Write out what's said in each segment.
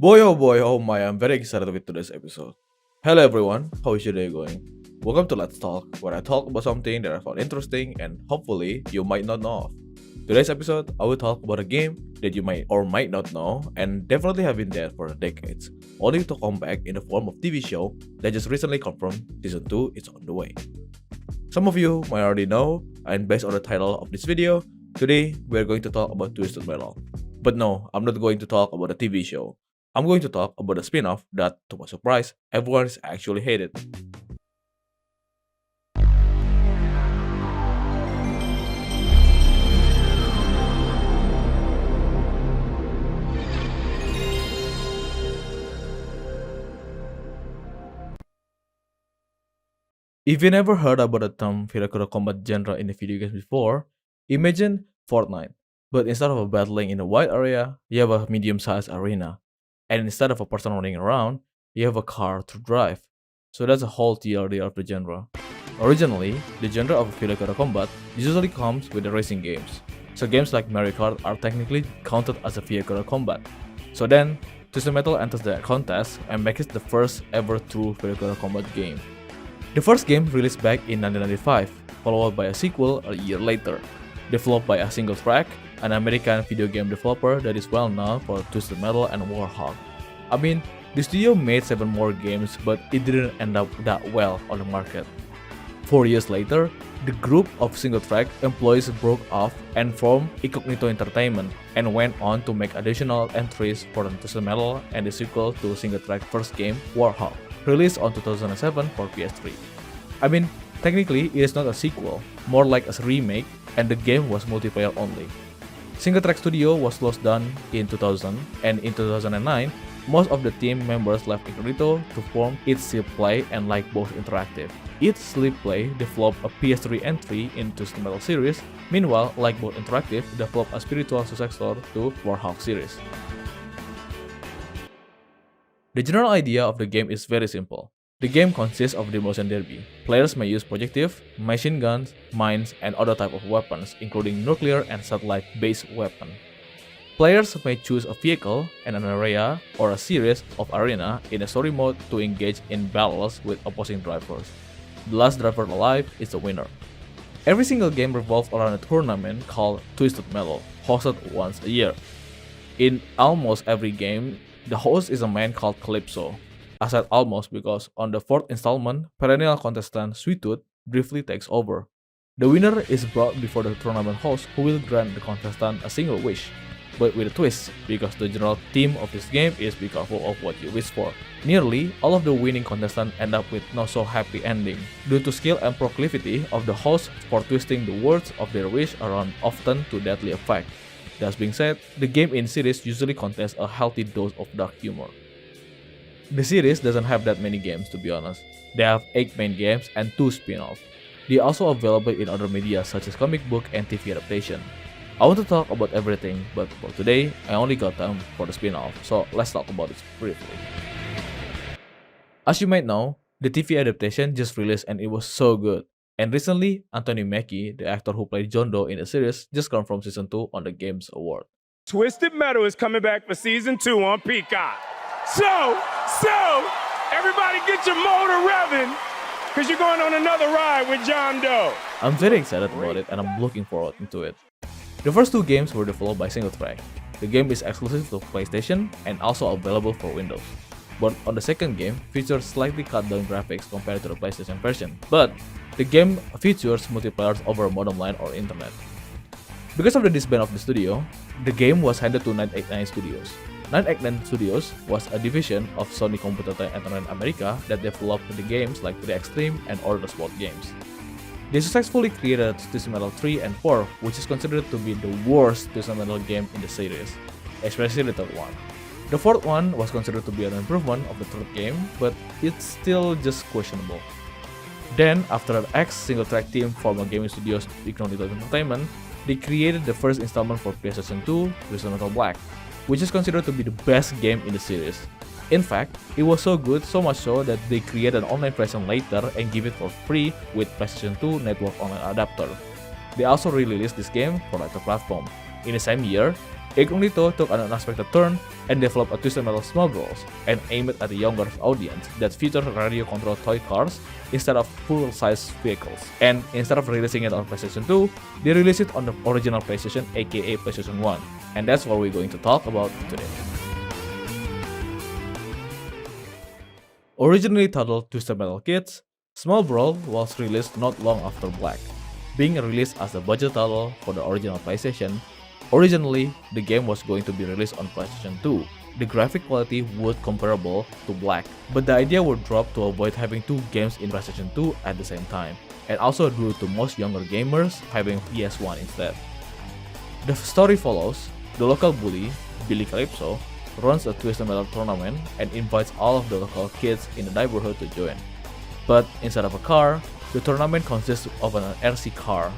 Boy oh boy oh my, I'm very excited with today's episode. Hello everyone, how is your day going? Welcome to Let's Talk, where I talk about something that I found interesting and hopefully you might not know of. Today's episode, I will talk about a game that you might or might not know and definitely have been dead for decades, only to come back in the form of TV show that just recently confirmed Season 2 is on the way. Some of you might already know, and based on the title of this video, today we are going to talk about Twisted Metal. But no, I'm not going to talk about a TV show. I'm going to talk about a spin-off that, to my surprise, everyone is actually hated. If you never heard about the term vehicular combat genre in the video games before, imagine Fortnite. But instead of battling in a wide area, you have a medium-sized arena. And instead of a person running around, you have a car to drive. So that's a whole TLDR of the genre. Originally, the genre of vehicular combat usually comes with the racing games. So games like Mario Kart are technically counted as a vehicular combat. So then, Twisted Metal enters the contest and makes it the first ever true vehicular combat game. The first game released back in 1995, followed by a sequel a year later, developed by a single track, an American video game developer that is well known for Twisted Metal and Warhawk. I mean, the studio made 7 more games, but it didn't end up that well on the market. 4 years later, the group of single track employees broke off and formed Incognito Entertainment and went on to make additional entries for Twisted Metal and the sequel to single track first game, Warhawk, released on 2007 for PS3. I mean, technically it is not a sequel, more like a remake, and the game was multiplayer only. Single Track Studio was closed down in 2000, and in 2009, most of the team members left Incognito to form its Sleep Play and Lifeboat Interactive. Its Sleep Play developed a PS3 entry into the Metal series, meanwhile Lifeboat Interactive developed a spiritual successor to Warhawk series. The general idea of the game is very simple. The game consists of demolition derby. Players may use projectiles, machine guns, mines, and other type of weapons, including nuclear and satellite-based weapons. Players may choose a vehicle and an area or a series of arena in a story mode to engage in battles with opposing drivers. The last driver alive is the winner. Every single game revolves around a tournament called Twisted Metal, hosted once a year. In almost every game, the host is a man called Calypso. I said almost because on the 4th installment, perennial contestant Sweet Tooth briefly takes over. The winner is brought before the tournament host who will grant the contestant a single wish, but with a twist because the general theme of this game is be careful of what you wish for. Nearly all of the winning contestants end up with not so happy ending due to skill and proclivity of the host for twisting the words of their wish around often to deadly effect. That being said, the game in series usually contains a healthy dose of dark humor. The series doesn't have that many games to be honest. They have 8 main games and 2 spin-offs. They are also available in other media such as comic book and TV adaptation. I want to talk about everything, but for today, I only got time for the spin-off, so let's talk about it briefly. As you might know, the TV adaptation just released and it was so good. And recently, Anthony Mackie, the actor who played John Doe in the series, just confirmed Season 2 on the Games Award. Twisted Metal is coming back for Season 2 on Peacock. So, everybody get your motor revving, because you're going on another ride with John Doe. I'm very excited about it and I'm looking forward to it. The first 2 games were developed by Single Track. The game is exclusive to PlayStation and also available for Windows. But on the second game, features slightly cut down graphics compared to the PlayStation version, but the game features multiplayer over modem line or internet. Because of the disband of the studio, the game was handed to 989 Studios. 989 Studios was a division of Sony Computer Entertainment America that developed the games like The Extreme and other sport games. They successfully created Twisted Metal 3 and 4, which is considered to be the worst Twisted Metal game in the series, especially the third one. The fourth one was considered to be an improvement of the third game, but it's still just questionable. Then, after an ex-single track team formed a gaming studios Incognito Entertainment, they created the first installment for PlayStation 2, Twisted Metal Black, which is considered to be the best game in the series. In fact, it was so good, so much so that they created an online version later and give it for free with PlayStation 2 Network Online adapter. They also released this game for later platform. In the same year, Incognito took an unexpected turn and developed a twisted metal Small Brawls and aimed at a younger audience that featured radio-controlled toy cars instead of full-size vehicles. And instead of releasing it on PlayStation 2, they released it on the original PlayStation, aka PlayStation 1. And that's what we're going to talk about today. Originally titled Twisted Metal Kids, Small Brawl was released not long after Black, being released as a budget title for the original PlayStation. Originally, the game was going to be released on PlayStation 2. The graphic quality would comparable to Black, but the idea would drop to avoid having two games in PlayStation 2 at the same time, and also due to most younger gamers having PS1 instead. The story follows: the local bully, Billy Calypso, runs a Twisted Metal tournament and invites all of the local kids in the neighborhood to join. But instead of a car, the tournament consists of an RC car.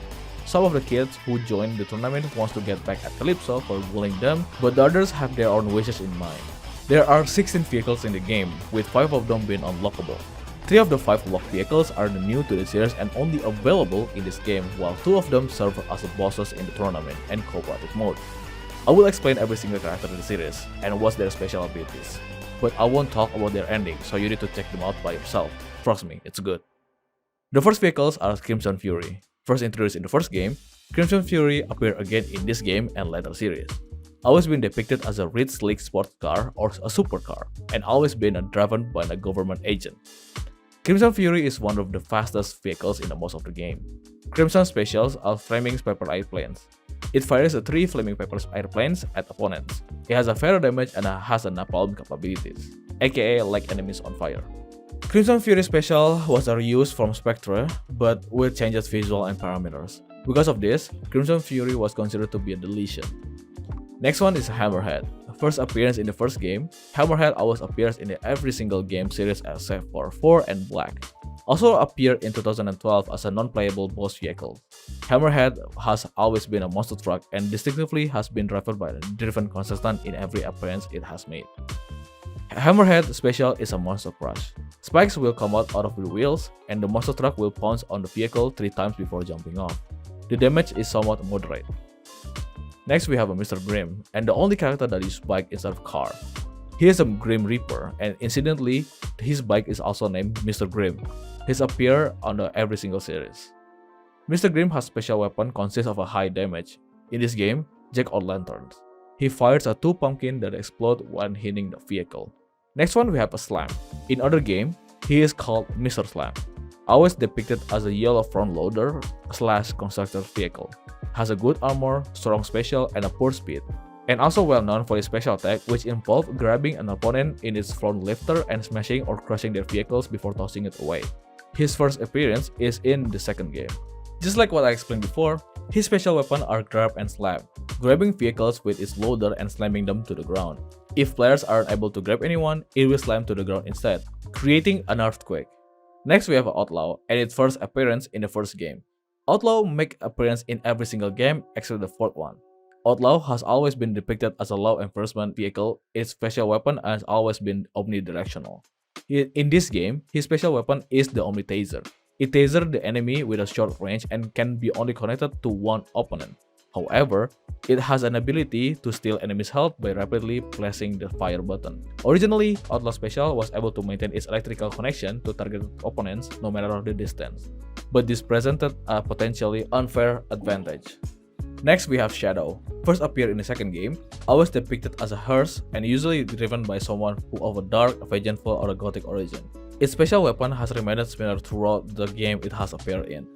Some of the kids who join the tournament wants to get back at Calypso for bullying them, but the others have their own wishes in mind. There are 16 vehicles in the game, with 5 of them being unlockable. 3 of the 5 locked vehicles are new to the series and only available in this game, while 2 of them serve as bosses in the tournament and cooperative mode. I will explain every single character in the series and what's their special abilities, but I won't talk about their ending, so you need to check them out by yourself. Trust me, it's good. The first vehicles are Crimson Fury. First introduced in the first game, Crimson Fury appeared again in this game and later series. Always been depicted as a rich slick sports car or a supercar, and always been driven by a government agent. Crimson Fury is one of the fastest vehicles in the most of the game. Crimson Specials are flaming paper airplanes. It fires 3 flaming paper airplanes at opponents. It has a fire damage and has a napalm capabilities, aka light enemies on fire. Crimson Fury Special was a reuse from Spectre, but with changes visual and parameters. Because of this, Crimson Fury was considered to be a deletion. Next one is Hammerhead. First appearance in the first game, Hammerhead always appears in every single game series except for 4 and Black. Also appeared in 2012 as a non-playable boss vehicle. Hammerhead has always been a monster truck and distinctively has been driven by a driven consistent in every appearance it has made. Hammerhead Special is a monster crush. Spikes will come out of the wheels, and the monster truck will pounce on the vehicle 3 times before jumping off. The damage is somewhat moderate. Next we have a Mr. Grimm, and the only character that uses bike instead of car. He is a Grim Reaper, and incidentally, his bike is also named Mr. Grimm. He's appeared on every single series. Mr. Grimm has special weapon consists of a high damage. In this game, jack-o'-lanterns. He fires a 2 pumpkin that explode when hitting the vehicle. Next one we have a Slam. In other game, he is called Mr. Slam. Always depicted as a yellow front loader / constructor vehicle. Has a good armor, strong special, and a poor speed. And also well known for his special attack, which involve grabbing an opponent in its front lifter and smashing or crushing their vehicles before tossing it away. His first appearance is in the second game. Just like what I explained before, his special weapons are grab and slam, grabbing vehicles with its loader and slamming them to the ground. If players aren't able to grab anyone, it will slam to the ground instead, creating an earthquake. Next we have Outlaw, and its first appearance in the first game. Outlaw make appearance in every single game except the fourth one. Outlaw has always been depicted as a law enforcement vehicle. Its special weapon has always been omnidirectional. In this game, his special weapon is the Omni Taser. It tasers the enemy with a short range and can be only connected to one opponent. However, it has an ability to steal enemies' health by rapidly pressing the fire button. Originally, Outlaw Special was able to maintain its electrical connection to targeted opponents no matter the distance, but this presented a potentially unfair advantage. Next we have Shadow. First appeared in the second game, always depicted as a hearse and usually driven by someone who of a dark, vengeful or a gothic origin. Its special weapon has remained similar throughout the game it has appeared in.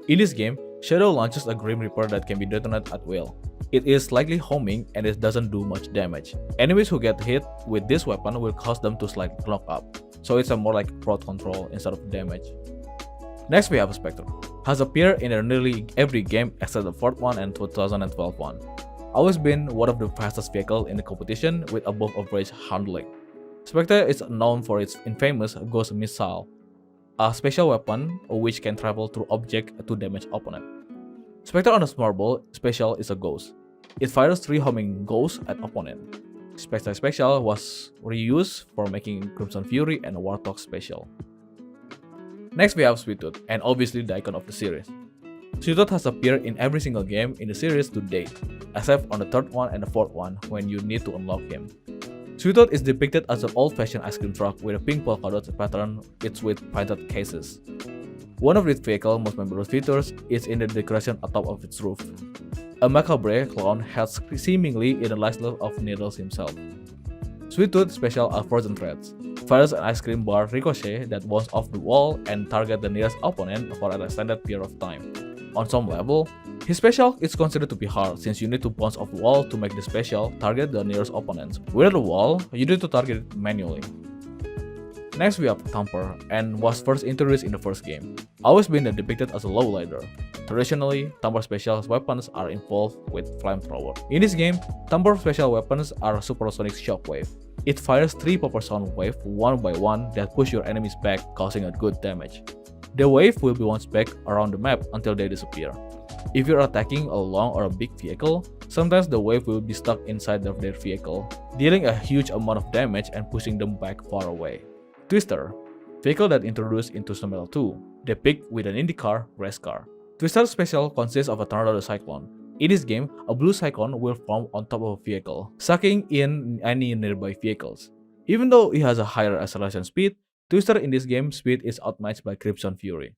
In this game, Shadow launches a Grim Reaper that can be detonated at will. It is slightly homing and it doesn't do much damage. Enemies who get hit with this weapon will cause them to slightly knock up, so it's a more like crowd control instead of damage. Next we have Spectre. Has appeared in nearly every game except the fourth one and 2012 one. Always been one of the fastest vehicles in the competition with above average handling. Spectre is known for its infamous Ghost Missile, a special weapon which can travel through object to damage opponent. Spectre on a Small Special is a ghost. It fires 3 homing ghosts at opponent. Spectre Special was reused for making Crimson Fury and Warthog Special. Next we have Sweet Tooth, and obviously the icon of the series. Sweet Tooth has appeared in every single game in the series to date, except on the third one and the fourth one when you need to unlock him. Sweet Tooth is depicted as an old-fashioned ice cream truck with a pink polka dot pattern, it's with painted cases. One of its vehicle's most memorable features is in the decoration atop of its roof. A macabre clown has seemingly in the likeness of Needles himself. Sweet Tooth special are frozen threads. Fires an ice cream bar ricochet that bounce off the wall and target the nearest opponent for an extended period of time. On some level, his special is considered to be hard since you need to bounce off the wall to make the special target the nearest opponents. Without the wall, you need to target it manually. Next we have Thumper, and was first introduced in the first game, always been depicted as a lowlighter. Traditionally, Thumper special weapons are involved with flamethrower. In this game, Thumper special weapons are supersonic shockwave. It fires 3 proper sound waves one by one that push your enemies back, causing a good damage. The wave will be bounced back around the map until they disappear. If you're attacking a long or a big vehicle, sometimes the wave will be stuck inside of their vehicle, dealing a huge amount of damage and pushing them back far away. Twister, vehicle that introduced into Sony 2, depicted with an IndyCar race car. Twister's special consists of a tornado cyclone. In this game, a blue cyclone will form on top of a vehicle, sucking in any nearby vehicles. Even though it has a higher acceleration speed, Twister in this game speed is outmatched by Crimson Fury.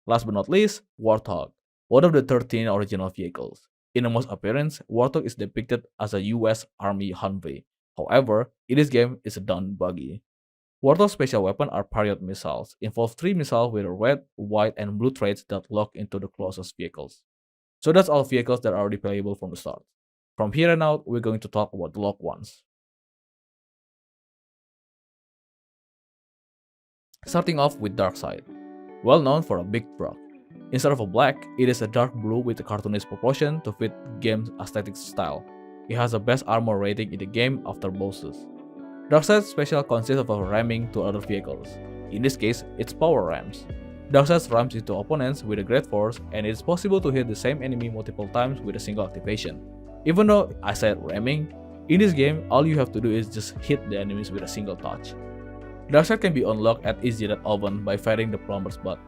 Last but not least, Warthog, one of the 13 original vehicles. In the most appearance, Warthog is depicted as a US Army Humvee. However, in this game, it's a down buggy. Warthog's special weapon are Period missiles, involve 3 missiles with red, white, and blue threads that lock into the closest vehicles. So that's all vehicles that are already playable from the start. From here on out, we're going to talk about the locked ones. Starting off with Darkseid, well known for a big truck. Instead of a black, it is a dark blue with a cartoonish proportion to fit game's aesthetic style. It has the best armor rating in the game after bosses. Darkseid's special consists of a ramming to other vehicles. In this case, it's power rams. Darkseid rams into opponents with a great force, and it is possible to hit the same enemy multiple times with a single activation. Even though I said ramming, in this game, all you have to do is just hit the enemies with a single touch. Darkseid can be unlocked at Easy Red Oven by firing the plumber's butt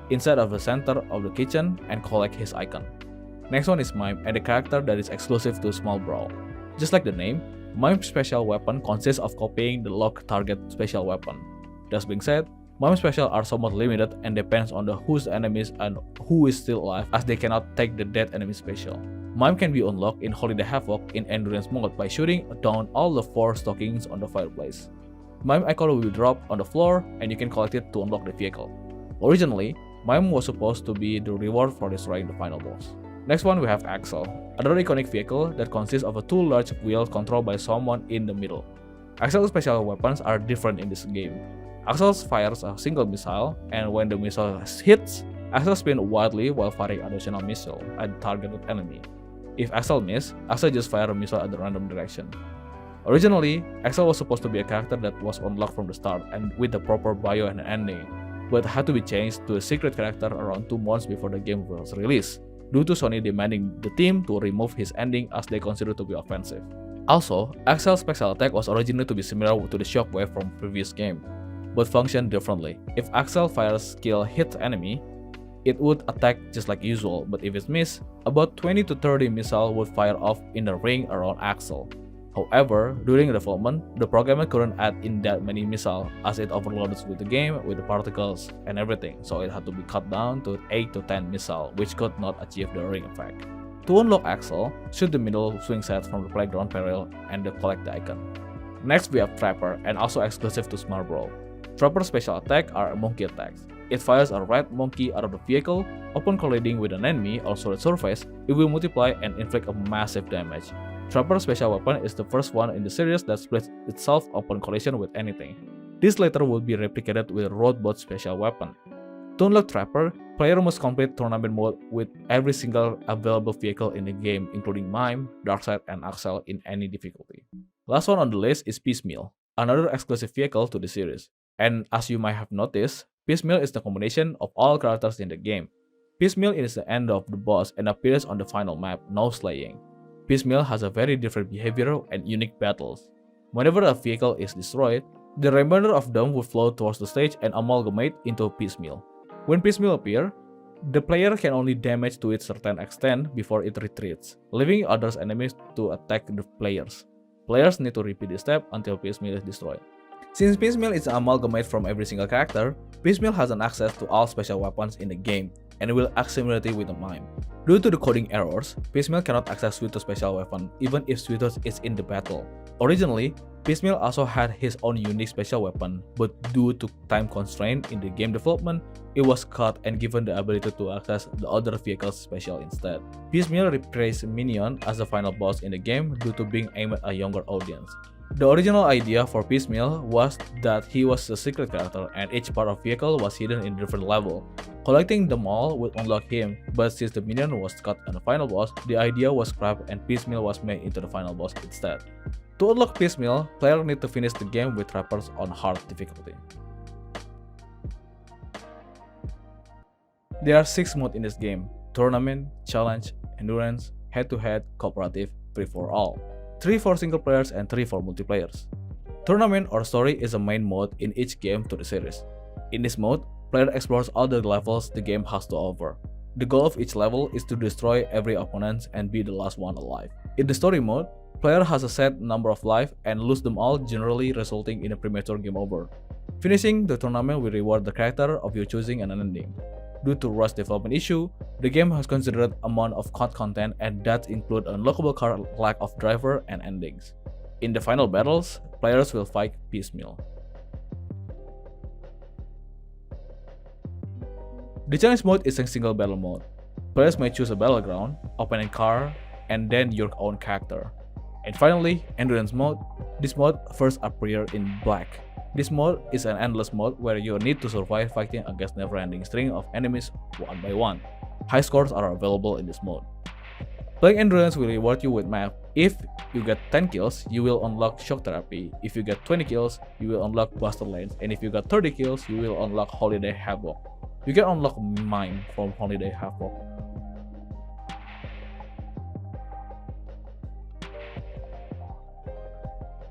inside of the center of the kitchen and collect his icon. Next one is Mime, and the character that is exclusive to Small Brawl. Just like the name, Mime's special weapon consists of copying the lock target special weapon. That being said, Mime's special are somewhat limited and depends on who's the enemies and who is still alive, as they cannot take the dead enemy special. Mime can be unlocked in Holiday Havoc in endurance mode by shooting down all the 4 stockings on the fireplace. Mime icon will be dropped on the floor and you can collect it to unlock the vehicle. Originally, Mime was supposed to be the reward for destroying the final boss. Next one we have Axel, another iconic vehicle that consists of 2 large wheels controlled by someone in the middle. Axel's special weapons are different in this game. Axel fires a single missile, and when the missile hits, Axel spins wildly while firing additional missile at the targeted enemy. If Axel misses, Axel just fires a missile at the random direction. Originally, Axel was supposed to be a character that was unlocked from the start and with the proper bio and ending, but had to be changed to a secret character around 2 months before the game was released, due to Sony demanding the team to remove his ending as they consider to be offensive. Also, Axel's special attack was originally to be similar to the shockwave from previous game, but functioned differently. If Axel fire's skill hits enemy, it would attack just like usual, but if it missed, about 20 to 30 missiles would fire off in the ring around Axel. However, during development, the programmer couldn't add in that many missiles as it overloaded with the game with the particles and everything, so it had to be cut down to 8 to 10 missiles, which could not achieve the ring effect. To unlock Axel, shoot the middle swing set from the playground peril and collect the icon. Next we have Trapper, and also exclusive to Smart Brawl. Trapper's special attack are monkey attacks. It fires a red monkey out of the vehicle. Upon colliding with an enemy or solid surface, it will multiply and inflict a massive damage. Trapper's special weapon is the first one in the series that splits itself upon collision with anything. This later will be replicated with Roadbot's special weapon. To unlock Trapper, player must complete tournament mode with every single available vehicle in the game, including Mime, Darkseid, and Axel in any difficulty. Last one on the list is Piecemeal, another exclusive vehicle to the series. And as you might have noticed, Piecemeal is the combination of all characters in the game. Piecemeal is the end of the boss and appears on the final map, No Slaying. Piecemeal has a very different behavior and unique battles. Whenever a vehicle is destroyed, the remainder of them will flow towards the stage and amalgamate into Piecemeal. When Piecemeal appears, The player can only damage to a certain extent before it retreats, leaving other enemies to attack the players. Players need to repeat this step until piecemeal is destroyed. Since piecemeal is an amalgamate from every single character, piecemeal has an access to all special weapons in the game and will act similarly with a mime. Due to the coding errors, piecemeal cannot access Suito's special weapon even if Suito is in the battle. Originally, piecemeal also had his own unique special weapon, but due to time constraint in the game development, it was cut and given the ability to access the other vehicles special instead. Piecemeal replaced Minion as the final boss in the game due to being aimed at a younger audience. The original idea for Piecemeal was that he was a secret character and each part of vehicle was hidden in a different level. Collecting them all would unlock him, but since the minion was cut on the final boss, the idea was scrapped and Piecemeal was made into the final boss instead. To unlock Piecemeal, players need to finish the game with trappers on hard difficulty. There are 6 modes in this game: Tournament, Challenge, Endurance, Head-to-Head, Cooperative, Free-for-All. 3 for single players and 3 for multiplayers. Tournament or Story is a main mode in each game to the series. In this mode, player explores all the levels the game has to offer. The goal of each level is to destroy every opponent and be the last one alive. In the Story mode, player has a set number of life and lose them all, generally resulting in a premature game over. Finishing the tournament will reward the character of your choosing an ending. Due to rush development issue, the game has considered amount of content and that include unlockable card, lack of driver, and endings. In the final battles, players will fight piecemeal. The challenge mode is a single battle mode. Players may choose a battleground, opponent card, and then your own character. And finally, endurance mode. This mode first appears in black. This mode is an endless mode where you need to survive fighting against never-ending string of enemies one by one. High scores are available in this mode. Playing endurance will reward you with map. If you get 10 kills, you will unlock shock therapy. If you get 20 kills, you will unlock buster lanes. And if you got 30 kills, you will unlock holiday havoc. You can unlock mine from holiday havoc.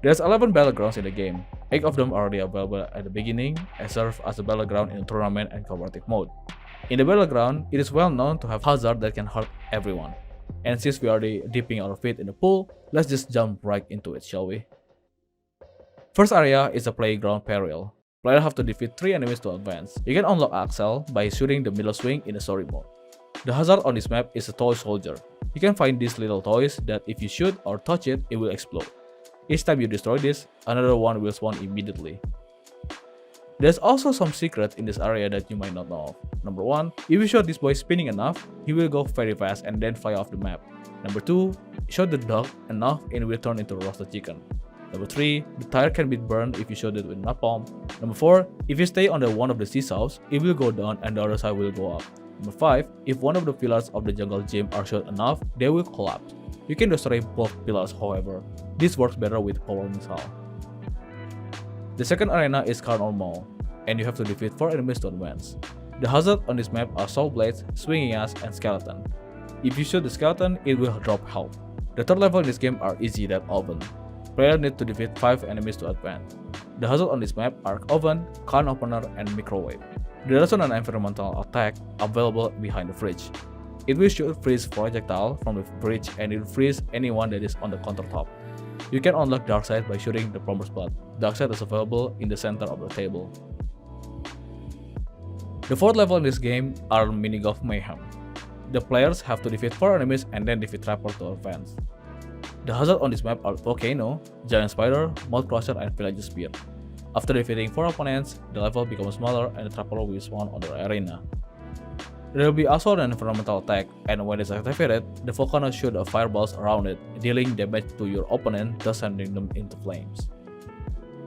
There's 11 battlegrounds in the game. 8 of them are already available at the beginning and serve as a battleground in tournament and cooperative mode. In the battleground, it is well known to have hazard that can hurt everyone. And since we are already dipping our feet in the pool, let's just jump right into it, shall we? First area is a playground peril. Players have to defeat 3 enemies to advance. You can unlock Axel by shooting the middle swing in the story mode. The hazard on this map is a toy soldier. You can find these little toys that if you shoot or touch it, it will explode. Each time you destroy this, another one will spawn immediately. There's also some secrets in this area that you might not know of. Number 1, if you shoot this boy spinning enough, he will go very fast and then fly off the map. Number 2, shoot the dog enough and it will turn into roasted chicken. Number 3, the tire can be burned if you shoot it with napalm. Number 4, if you stay on one of the seesaws, it will go down and the other side will go up. Number 5, if one of the pillars of the jungle gym are shot enough, they will collapse. You can destroy both pillars, however. This works better with power missile. The second arena is Carnal Mall, and you have to defeat 4 enemies to advance. The hazards on this map are saw blades, swinging axe, and skeleton. If you shoot the skeleton, it will drop health. The third level in this game are easy that oven. Players need to defeat 5 enemies to advance. The hazards on this map are oven, can opener, and microwave. There is also an environmental attack available behind the fridge. It will shoot freeze projectile from the bridge and it will freeze anyone that is on the countertop. You can unlock Darkseid by shooting the plumber's blood. Darkseid is available in the center of the table. The fourth level in this game are Minigolf Mayhem. The players have to defeat 4 enemies and then defeat Trapper to advance. The hazards on this map are Volcano, Giant Spider, Mold Crusher, and Village Spear. After defeating 4 opponents, the level becomes smaller and the Trapper will spawn on the arena. There will be also an environmental attack, and when it's activated, the volcano shoots fireballs around it, dealing damage to your opponent, thus sending them into flames.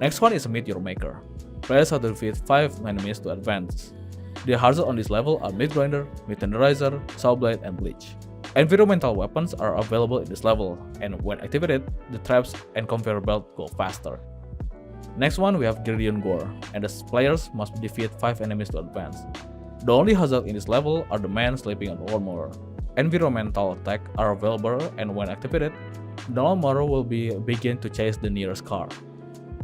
Next one is Meteor Maker. Players have to defeat 5 enemies to advance. The hazards on this level are Meat Grinder, Meat Tenderizer, Saw Blade, and Bleach. Environmental weapons are available in this level, and when activated, the traps and conveyor belt go faster. Next one we have Gideon Gore, and the players must defeat 5 enemies to advance. The only hazard in this level are the man sleeping on the lawnmower. Environmental attacks are available, and when activated, the lawnmower will begin to chase the nearest car.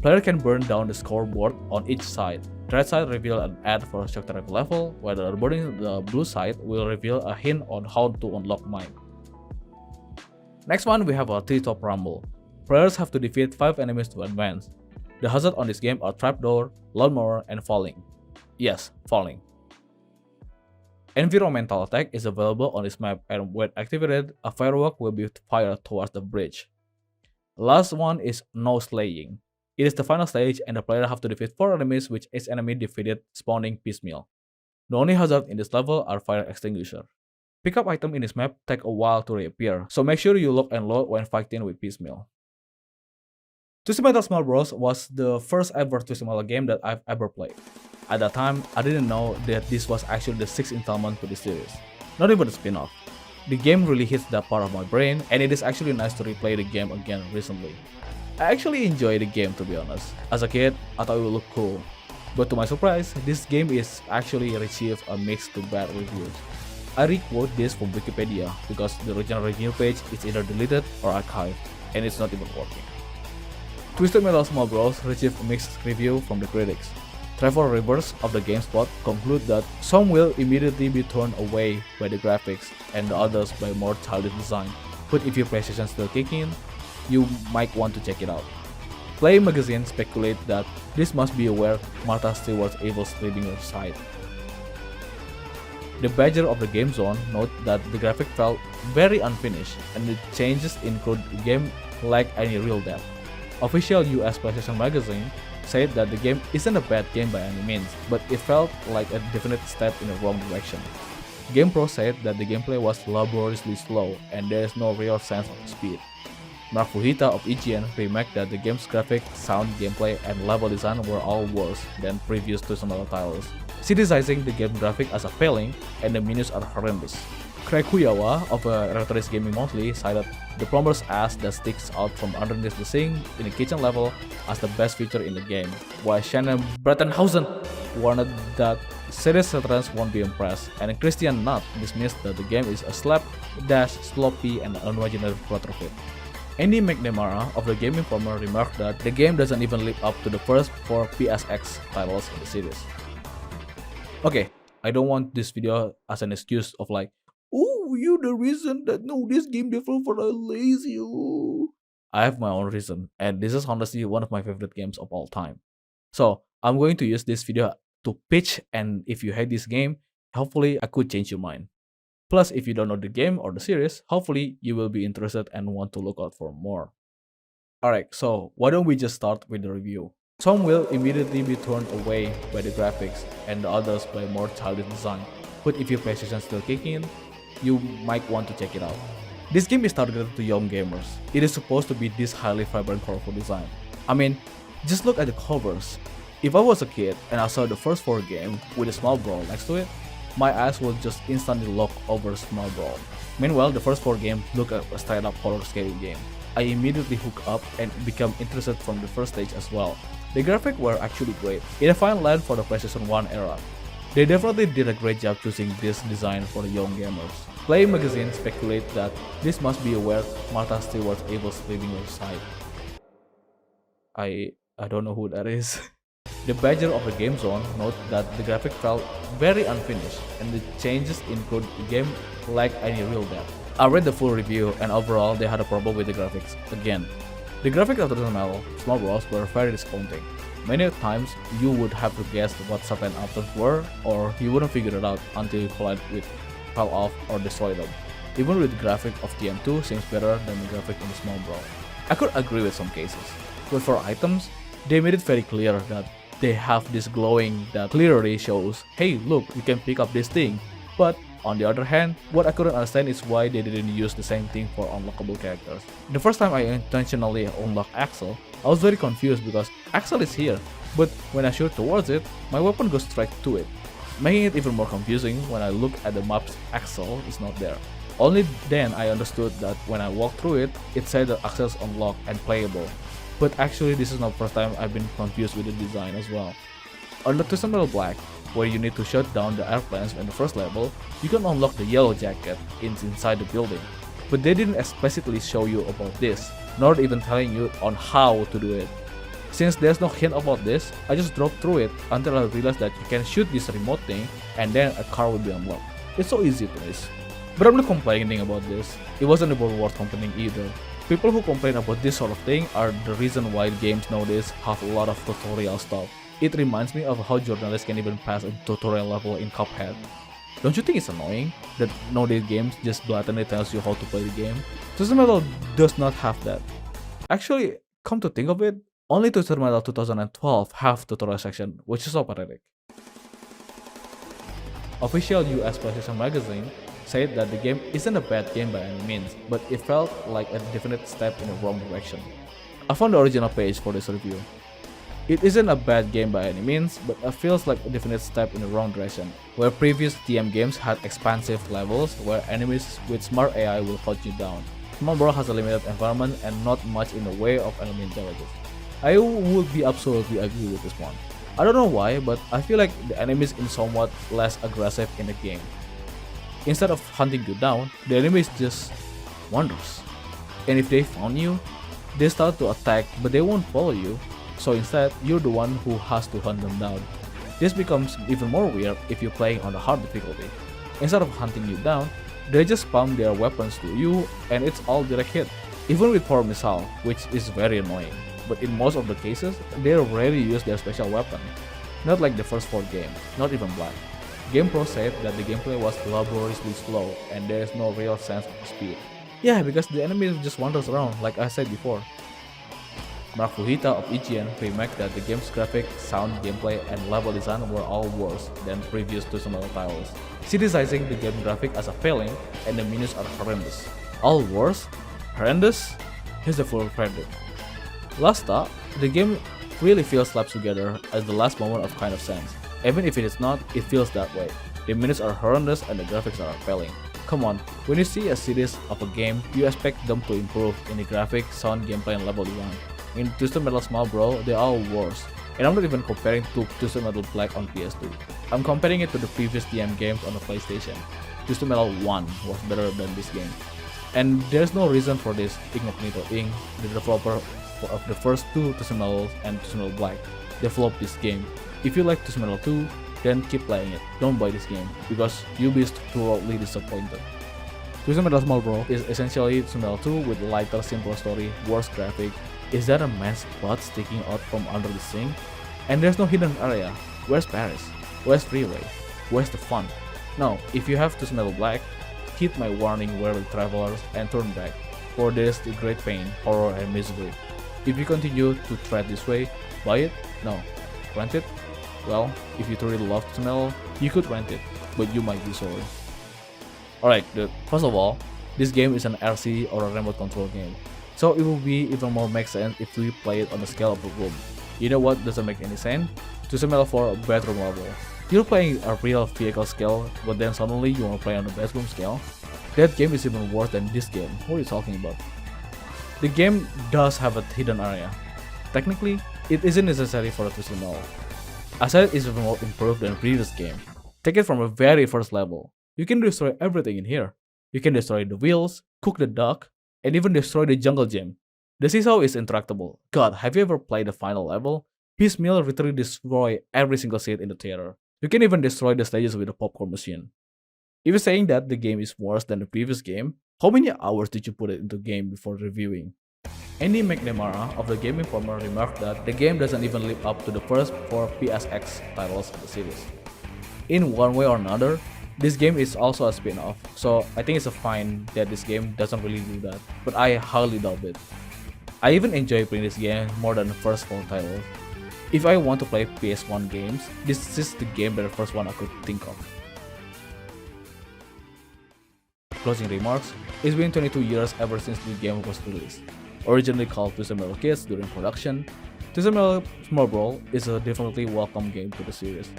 Player can burn down the scoreboard on each side. The red side reveal an ad for a shock therapy level, while the boarding the blue side will reveal a hint on how to unlock mine. Next one, we have a T-top rumble. Players have to defeat 5 enemies to advance. The hazards on this game are trapdoor, lawnmower, and falling. Yes, falling. Environmental attack is available on this map, and when activated, a firework will be fired towards the bridge. Last one is no slaying. It is the final stage, and the player have to defeat 4 enemies, with each enemy defeated spawning piecemeal. The only hazard in this level are fire extinguisher. Pickup item in this map take a while to reappear, so make sure you lock and load when fighting with piecemeal. Twisted Metal Small Bros was the first ever Twisted Metal game that I've ever played. At that time, I didn't know that this was actually the 6th installment to the series, not even the spin-off. The game really hits that part of my brain, and it is actually nice to replay the game again recently. I actually enjoy the game, to be honest. As a kid, I thought it would look cool. But to my surprise, this game is actually received a mixed to bad reviews. I re-quote this from Wikipedia because the original review page is either deleted or archived, and it's not even working. Twisted Metal Small Bros received a mixed review from the critics. Trevor Rivers of the GameSpot conclude that some will immediately be turned away by the graphics and the others by more childish design, but if your PlayStation still kicking, you might want to check it out. Play Magazine speculate that this must be where Martha Stewart's Evil's leaving your side. The Badger of the Game Zone note that the graphic felt very unfinished and the changes include the game lack any real depth. Official US PlayStation Magazine said that the game isn't a bad game by any means, but it felt like a definite step in the wrong direction. GamePro said that the gameplay was laboriously slow and there is no real sense of speed. Mark Fujita of IGN remarked that the game's graphic, sound, gameplay, and level design were all worse than previous Twisted Metal titles, criticizing the game graphic as appalling and the menus are horrendous. Craig Kuyawa of Retorist Gaming Monthly cited the plumber's ass that sticks out from underneath the sink in the kitchen level as the best feature in the game, while Shannon Brettenhausen warned that serious veterans won't be impressed, and Christian Nutt dismissed that the game is a slapdash, sloppy, and unimaginative retrofit. Andy McNamara of the Game Informer remarked that the game doesn't even live up to the first 4 PSX titles in the series. Okay, I don't want this video as an excuse of like, oh, you're the reason that no, this game developer are lazy. Oh. I have my own reason, and this is honestly one of my favorite games of all time. So I'm going to use this video to pitch, and if you hate this game, hopefully I could change your mind. Plus, if you don't know the game or the series, hopefully you will be interested and want to look out for more. Alright, so why don't we just start with the review. Some will immediately be turned away by the graphics and the others by more childish design, but if your PlayStation still kicking, you might want to check it out. This game is targeted to young gamers. It is supposed to be this highly vibrant, colorful design. I mean, just look at the covers. If I was a kid and I saw the first 4 game with a small Brawl next to it, my eyes would just instantly lock over small Brawl. Meanwhile, the first 4 games look like a straight up horror scary game. I immediately hooked up and became interested from the first stage as well. The graphics were actually great, in a fine line for the PlayStation 1 era. They definitely did a great job choosing this design for the young gamers. Play Magazine speculate that this must be where Martha Stewart's Evil's leaving your side. I don't know who that is. The Badger of the Game Zone note that the graphic felt very unfinished and the changes include the game lack any real depth. I read the full review and overall they had a problem with the graphics again. The graphics of the Small Bros were very disappointing. Many times you would have to guess what certain items were, or you wouldn't figure it out until you collide with, fell off, or destroy them. Even with the graphic of TM2 seems better than the graphic in the Small Brawl. I could agree with some cases, but for items, they made it very clear that they have this glowing that clearly shows, hey look, you can pick up this thing. But on the other hand, what I couldn't understand is why they didn't use the same thing for unlockable characters. The first time I intentionally unlocked Axel, I was very confused because Axel is here, but when I shoot towards it, my weapon goes straight to it, making it even more confusing when I look at the map's Axel is not there. Only then I understood that when I walked through it, it said that Axel's unlocked and playable. But actually this is not the first time I've been confused with the design as well. On the Twisted Metal Black, where you need to shut down the airplanes in the first level, you can unlock the yellow jacket inside the building. But they didn't explicitly show you about this, nor even telling you on how to do it. Since there's no hint about this, I just drove through it until I realized that you can shoot this remote thing and then a car will be unlocked. It's so easy to miss. But I'm not complaining about this. It wasn't about worth complaining either. People who complain about this sort of thing are the reason why games nowadays have a lot of tutorial stuff. It reminds me of how journalists can even pass a tutorial level in Cuphead. Don't you think it's annoying that nowadays games just blatantly tells you how to play the game? Twisted Metal does not have that. Actually, come to think of it, only Twisted Metal 2012 have tutorial section, which is so pathetic. Official US PlayStation magazine said that the game isn't a bad game by any means, but it felt like a definite step in the wrong direction. I found the original page for this review. It isn't a bad game by any means, but it feels like a definite step in the wrong direction, where previous TM games had expansive levels where enemies with smart AI will hunt you down. Small Brawl has a limited environment and not much in the way of enemy intelligence. I would be absolutely agree with this one. I don't know why, but I feel like the enemies are somewhat less aggressive in the game. Instead of hunting you down, the enemies just wanders. And if they found you, they start to attack but they won't follow you, so instead you're the one who has to hunt them down. This becomes even more weird if you're playing on the hard difficulty. Instead of hunting you down, they just spam their weapons to you and it's all direct hit. Even with power missile, which is very annoying. But in most of the cases, they rarely use their special weapon. Not like the first 4 games, not even Black. GamePro said that the gameplay was laboriously slow and there is no real sense of speed. Yeah, because the enemy just wanders around like I said before. Mark Fujita of IGN remarked that the game's graphic, sound, gameplay, and level design were all worse than previous Twisted Metal titles, criticizing the game graphic as a failing and the menus are horrendous. All worse? Horrendous? Here's the full credit. Last up, the game really feels slapped together as the last moment of kind of sense. Even if it is not, it feels that way. The menus are horrendous and the graphics are failing. Come on, when you see a series of a game, you expect them to improve in the graphic, sound, gameplay, and level design. In Twisted Metal Small Brawl, they are all worse. And I'm not even comparing to Twisted Metal Black on PS2. I'm comparing it to the previous TM games on the PlayStation. Twisted Metal 1 was better than this game. And there's no reason for this. Incognito Inc., the developer of the first 2 Twisted Metal and Twisted Metal Black, developed this game. If you like Twisted Metal 2, then keep playing it. Don't buy this game, because you'll be thoroughly disappointed. Twisted Metal Small Brawl is essentially Twisted Metal 2 with a lighter, simpler story, worse graphic. Is that a man's butt sticking out from under the sink? And there's no hidden area. Where's Paris? Where's Freeway? Where's the fun? No, if you have Twisted Metal Black, heed my warning, weary travelers, and turn back, for there's the great pain, horror, and misery. If you continue to tread this way, buy it? No. Rent it? Well, if you truly love Twisted Metal, you could rent it, but you might be sorry. Alright, dude. First of all, this game is an RC or a remote control game, so it will be even more make sense if we play it on the scale of a room. You know what doesn't make any sense? Twisted Metal 4 bedroom level. You're playing a real vehicle scale, but then suddenly you want to play on the bedroom scale? That game is even worse than this game. What are you talking about? The game does have a hidden area. Technically, it isn't necessary for a Twisted Metal. I said it is even more improved than the previous game. Take it from the very first level. You can destroy everything in here. You can destroy the wheels, cook the duck, and even destroy the jungle gym. The seesaw is interactable. God, have you ever played the final level? Piecemeal literally destroy every single seat in the theater. You can even destroy the stages with a popcorn machine. If you're saying that the game is worse than the previous game, how many hours did you put into the game before reviewing? Andy McNamara of the Game Informer remarked that the game doesn't even live up to the first 4 PSX titles of the series. In one way or another, this game is also a spin-off, so I think it's a fine that this game doesn't really do that, but I highly doubt it. I even enjoy playing this game more than the first 4 titles. If I want to play PS1 games, this is the game that the first one I could think of. Closing remarks, it's been 22 years ever since the game was released. Originally called Twisted Metal Kids during production, Twisted Metal Small Brawl is a definitely welcome game to the series.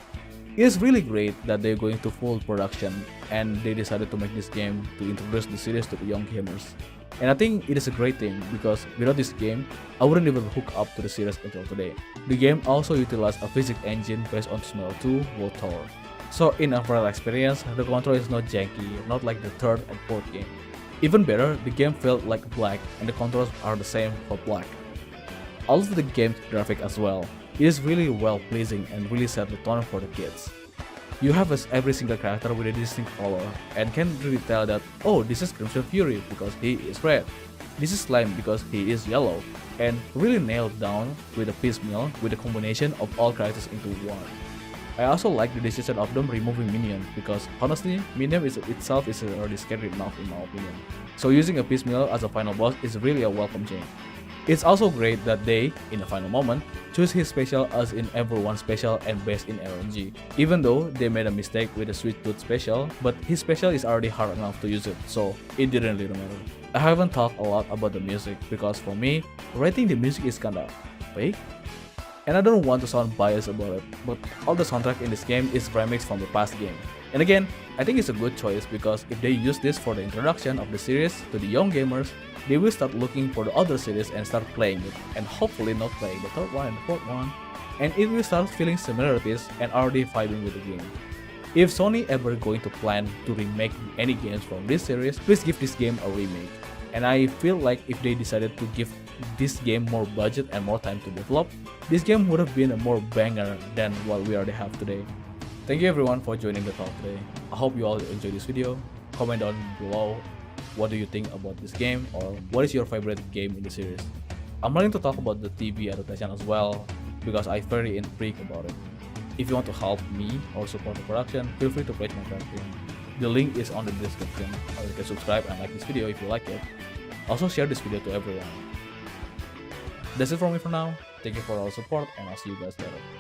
It is really great that they're going to full production and they decided to make this game to introduce the series to the young gamers. And I think it is a great thing because without this game, I wouldn't even hook up to the series until today. The game also utilized a physics engine based on Twisted Metal 2 World Tower. So in a overall experience, the control is not janky, not like the third and fourth game. Even better, the game felt like Black and the controls are the same for Black. I love the game's graphic as well. It is really well pleasing and really set the tone for the kids. You have every single character with a distinct color and can really tell that, oh, this is Crimson Fury because he is red, this is Slime because he is yellow, and really nailed down with a piecemeal with a combination of all characters into one. I also like the decision of them removing minions because honestly, minion itself is already scary enough in my opinion. So using a piecemeal as a final boss is really a welcome change. It's also great that they, in the final moment, choose his special as in everyone's special and based in RNG. Even though they made a mistake with the Sweet Tooth special, but his special is already hard enough to use it, so it didn't really matter. I haven't talked a lot about the music because for me, rating the music is kinda fake. And I don't want to sound biased about it, but all the soundtrack in this game is remixed from the past game. And again, I think it's a good choice because if they use this for the introduction of the series to the young gamers, they will start looking for the other series and start playing it, and hopefully not playing the third one and the fourth one, and it will start feeling similarities and already vibing with the game. If Sony ever going to plan to remake any games from this series, please give this game a remake. And I feel like if they decided to give this game more budget and more time to develop, this game would have been a more banger than what we already have today. Thank you everyone for joining the talk today. I hope you all enjoyed this video. Comment down below what do you think about this game or what is your favorite game in the series. I'm planning to talk about the TV adaptation as well because I'm very intrigued about it. If you want to help me or support the production, feel free to pledge my Patreon. The link is on the description, or you can subscribe and like this video if you like it. Also share this video to everyone. That's it from me for now. Thank you for all support and I'll see you guys later.